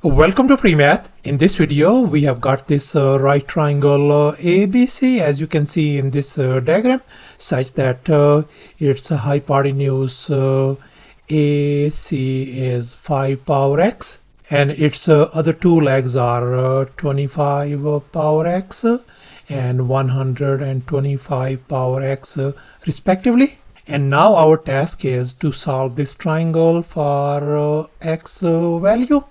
Welcome to PreMath. In this video, we have got this right triangle ABC, as you can see in this diagram, such that its hypotenuse AC is 5 power x, and its other two legs are 25 power x and 125 power x respectively. And now our task is to solve this triangle for x value.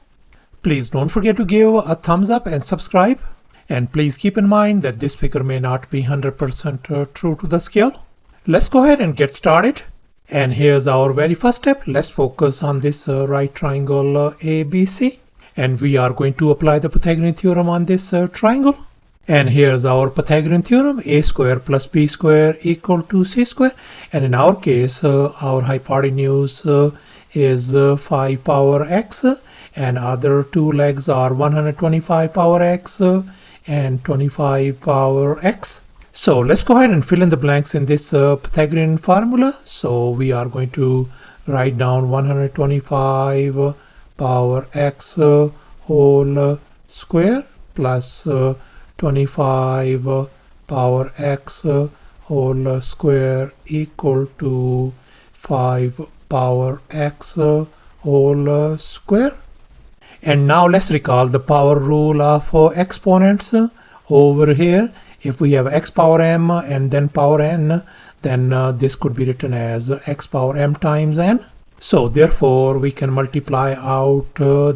Please don't forget to give a thumbs up and subscribe. And please keep in mind that this figure may not be 100% true to the scale. Let's go ahead and get started. And here's our very first step. Let's focus on this right triangle ABC. And we are going to apply the Pythagorean theorem on this triangle. And here's our Pythagorean theorem, a square plus b square equal to c square. And in our case, our hypotenuse is 5 power x. And other two legs are 125 power x and 25 power x. So let's go ahead and fill in the blanks in this Pythagorean formula. So we are going to write down 125 power x whole square plus 25 power x whole square equal to 5 power x whole square. And now let's recall the power rule of exponents. Over here, if we have x power m and then power n, then this could be written as x power m times n. So therefore, we can multiply out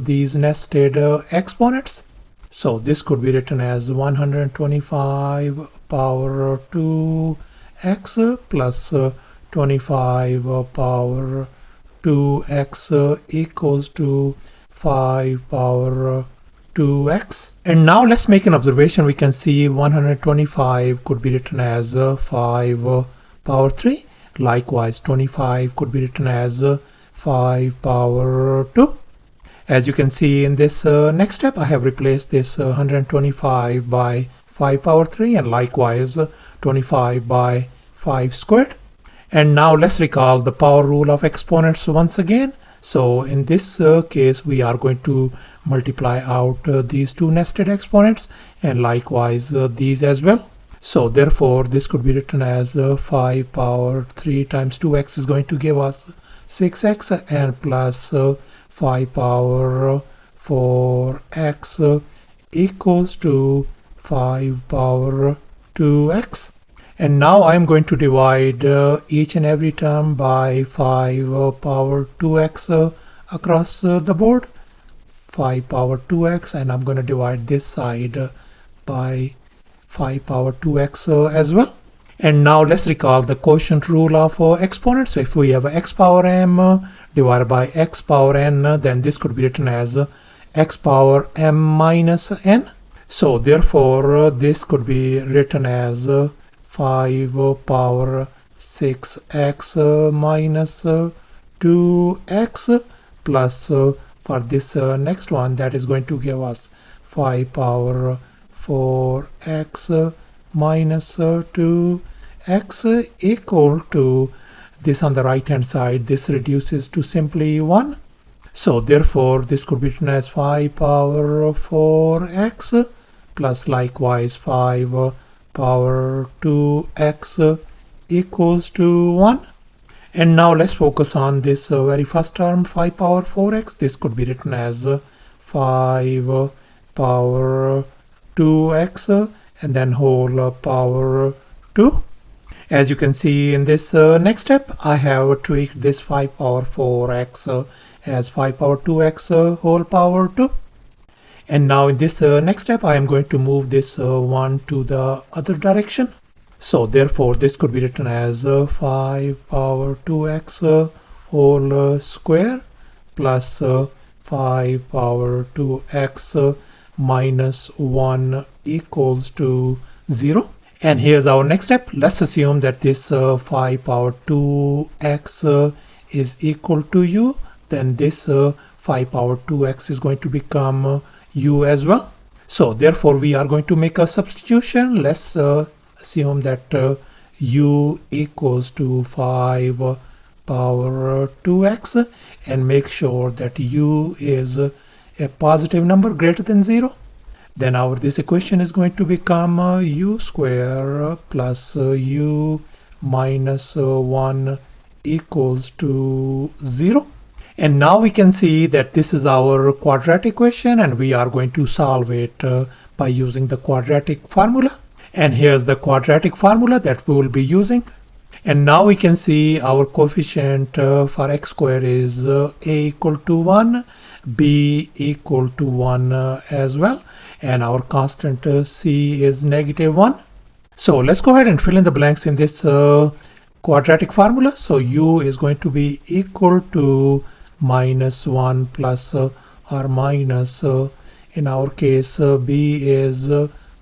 these nested exponents. So this could be written as 125 power 2x plus 25 power 2x equals to 5 power 2x. And now let's make an observation. We can see 125 could be written as 5 power 3. Likewise, 25 could be written as 5 power 2. As you can see in this next step, I have replaced this 125 by 5 power 3 and likewise 25 by 5 squared. And now let's recall the power rule of exponents once again. So in this case, we are going to multiply out these two nested exponents and likewise these as well. So therefore, this could be written as 5 power 3 times 2x is going to give us 6x and plus 5 power 4x equals to 5 power 2x. And now I am going to divide each and every term by 5 power 2x across the board. 5 power 2x, and I'm going to divide this side by 5 power 2x as well. And now let's recall the quotient rule of exponents. So if we have x power m divided by x power n, then this could be written as x power m minus n. So therefore, this could be written as 5 power 6x minus 2x plus for this next one, that is going to give us 5 power 4x minus 2x equal to this on the right hand side. This reduces to simply 1. So therefore, this could be written as 5 power 4x plus likewise 5 power 2x equals to 1. And now let's focus on this very first term, 5 power 4x. This could be written as 5 power 2x and then whole power 2. As you can see in this next step, I have tweaked this 5 power 4x as 5 power 2x whole power 2. And now in this next step, I am going to move this 1 to the other direction. So therefore, this could be written as 5 power 2x whole square plus 5 power 2x minus 1 equals to 0. And here's our next step. Let's assume that this 5 power 2x is equal to u. Then this 5 power 2x is going to become u as well. So therefore, we are going to make a substitution. Let's assume that u equals to 5 power 2x and make sure that u is a positive number greater than 0, then this equation is going to become u square plus u minus 1 equals to 0. And now we can see that this is our quadratic equation, and we are going to solve it by using the quadratic formula. And here's the quadratic formula that we will be using. And now we can see our coefficient for x square is a equal to 1, b equal to 1 as well, and our constant c is -1. So let's go ahead and fill in the blanks in this quadratic formula. So u is going to be equal to -1 plus or minus, in our case b is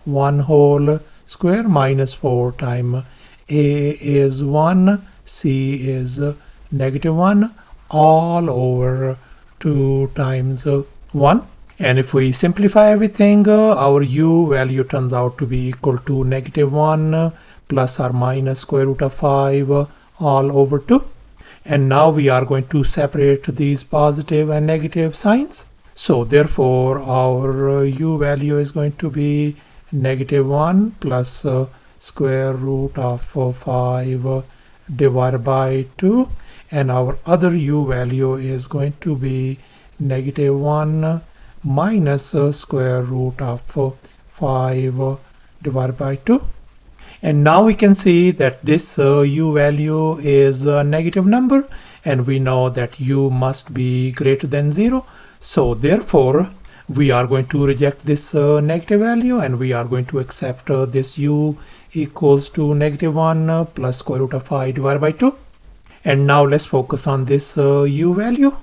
1 whole square minus 4 times a is 1, c is -1, all over 2 times 1. And if we simplify everything, our u value turns out to be equal to -1 plus or minus square root of 5 all over 2. And now we are going to separate these positive and negative signs. So therefore our u value is going to be -1 plus square root of 5 divided by 2, and our other u value is going to be -1 minus square root of 5 divided by 2. And now we can see that this u value is a negative number, and we know that u must be greater than 0. So therefore we are going to reject this negative value, and we are going to accept this u equals to -1 plus square root of 5 divided by 2. And now let's focus on this u value.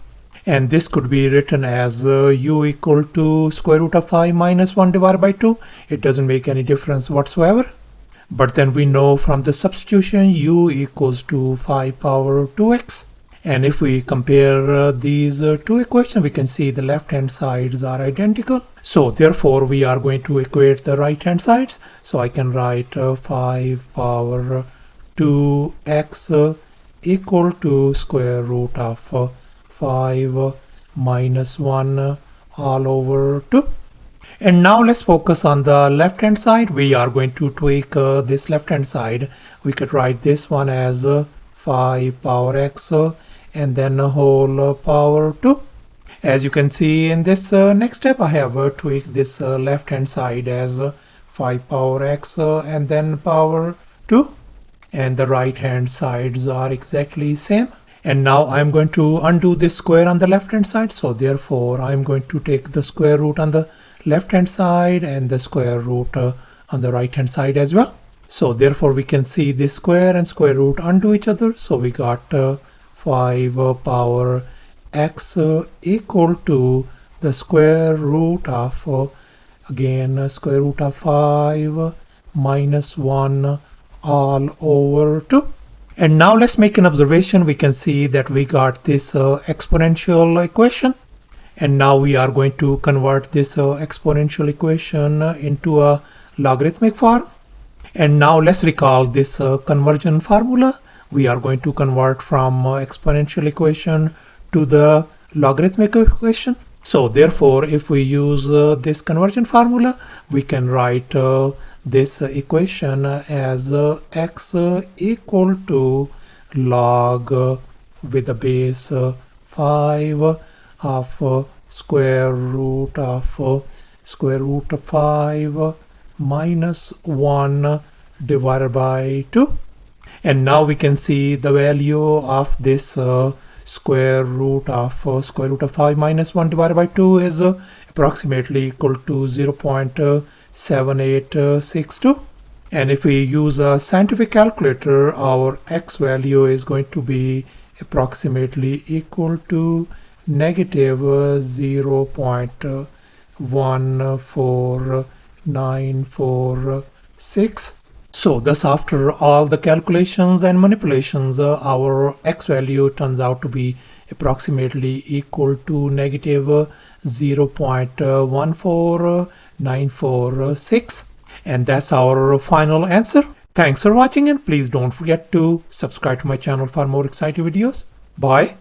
And this could be written as u equal to square root of 5 minus 1 divided by 2. It doesn't make any difference whatsoever. But then we know from the substitution u equals to 5 power 2x. And if we compare these two equations, we can see the left hand sides are identical. So therefore we are going to equate the right hand sides. So I can write 5 power 2x equal to square root of 5 minus 1 all over 2. And now let's focus on the left hand side. We are going to tweak this left hand side. We could write this one as 5 power x and then a whole power 2. As you can see in this next step, I have tweaked this left hand side as 5 power x and then power 2. And the right hand sides are exactly same. And now I'm going to undo this square on the left hand side. So therefore I'm going to take the square root on the left hand side and the square root on the right hand side as well. So therefore we can see this square and square root undo each other. So we got 5 power x equal to the square root of again square root of 5 minus 1 all over 2. And now let's make an observation. We can see that we got this exponential equation. And now we are going to convert this exponential equation into a logarithmic form. And now let's recall this conversion formula. We are going to convert from exponential equation to the logarithmic equation. So therefore, if we use this conversion formula, we can write this equation as x equal to log with the base 5 of square root of 5 minus 1 divided by 2. And now we can see the value of this square root of 5 minus 1 divided by 2 is approximately equal to 0.7862. And if we use a scientific calculator, our x value is going to be approximately equal to negative 0.14946. So thus after all the calculations and manipulations, our x value turns out to be approximately equal to negative 0.14946. And that's our final answer. Thanks for watching, and please don't forget to subscribe to my channel for more exciting videos. Bye.